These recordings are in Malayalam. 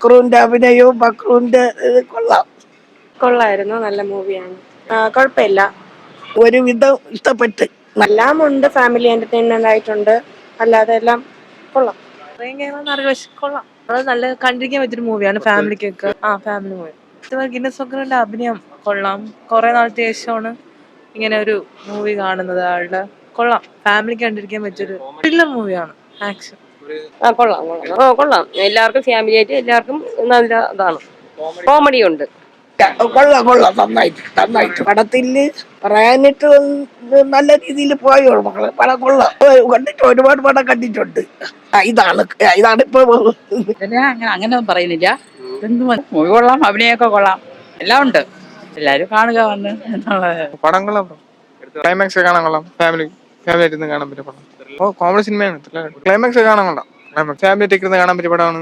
ബക്രുവിന്റെ അഭിനയവും ബക്രുവിന്റെ ഇത് കൊള്ളാം. കൊള്ളായിരുന്നു, നല്ല മൂവിയാണ്. കുഴപ്പമില്ല, ഒരുവിധം ഇഷ്ടപ്പെട്ട്. എല്ലാം ഉണ്ട്. ഫാമിലി എന്റർടൈൻമെന്റ് ആയിട്ടുണ്ട്, അല്ലാതെ എല്ലാം കൊള്ളാം. കൊള്ളാം. അത് നല്ല കണ്ടിരിക്കാൻ പറ്റിയൊരു മൂവിയാണ് ഫാമിലിക്കൊക്കെ. Family movie. ഗിന്നസ് ബുക്കിന്റെ അഭിനയം കൊള്ളാം. കുറെ നാളത്തെ ശേഷമാണ് ഇങ്ങനെ ഒരു മൂവി കാണുന്നത് ആളുടെ. കൊള്ളാം, ഫാമിലിക്ക് കണ്ടിരിക്കാൻ പറ്റിയൊരു ത്രില്ലർ മൂവിയാണ്. ആക്ഷൻ കൊള്ളാം. എല്ലാവർക്കും ഫാമിലി ആയിട്ട് എല്ലാവർക്കും നല്ല ഇതാണ്. കോമഡി ഉണ്ട്. കൊള്ളാം കൊള്ളാം, നന്നായിട്ട് പടത്തില് പറയാനിട്ട് നല്ല രീതിയിൽ പോയോ മക്കളെ. പടം കൊള്ളാം, കണ്ടിട്ട് ഒരുപാട് പടം കണ്ടിട്ടുണ്ട്. ഇതാണ് ഇപ്പൊ. അങ്ങനെയൊന്നും പറയുന്നില്ല. മൂവി കൊള്ളാം, അഭിനയൊക്കെ കൊള്ളാം, എല്ലാം ഉണ്ട്. എല്ലാരും കാണുക വന്ന് പടം കൊള്ളാം. ക്ലൈമാക്സ് കാണാൻ കൊള്ളാം. ഫാമിലി ആയിട്ട് കാണാൻ പറ്റിയ പടം. കോമഡി സിനിമയാണ്. ക്ലൈമാക്സ് കാണാൻ കൊള്ളാം. ഫാമിലി ആയിട്ട് ഇരുന്ന് കാണാൻ പറ്റിയ പടമാണ്.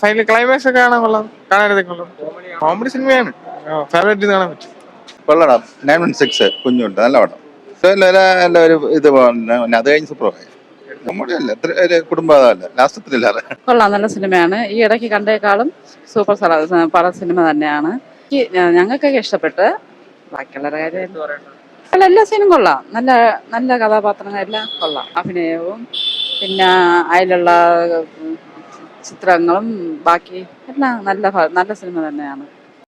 ഫൈനൽ ക്ലൈമാക്സ് ഒക്കെ കാണാൻ കൊള്ളാം. കാണാനൊക്കെ കൊള്ളാം. കോമഡി സിനിമയാണ്. ഫാമിലി ആയിട്ട് കാണാൻ പറ്റും. കൊള്ളടാം. 916 കുഞ്ഞുണ്ട്, നല്ല പടം. ഒരു ഇത് അത് കഴിഞ്ഞ് സൂപ്പറായി. കോമഡിയല്ല, ഒരു കുടുംബമല്ല, ലാസ്റ്റത്തിലില്ലാതെ കൊള്ളാം, നല്ല സിനിമയാണ്. ഈ ഇടയ്ക്ക് കണ്ടേക്കാളും സൂപ്പർ പട സിനിമ തന്നെയാണ്. ഞങ്ങൾക്കൊക്കെ ഇഷ്ടപ്പെട്ട്. ബാക്കിയുള്ളവരുടെ കാര്യം എല്ലാ സീനും കൊള്ളാം. നല്ല നല്ല കഥാപാത്രങ്ങളെല്ലാം കൊള്ളാം. അഭിനയവും പിന്നെ അതിലുള്ള ചിത്രങ്ങളും ബാക്കി എല്ലാം നല്ല സിനിമ തന്നെയാണ്.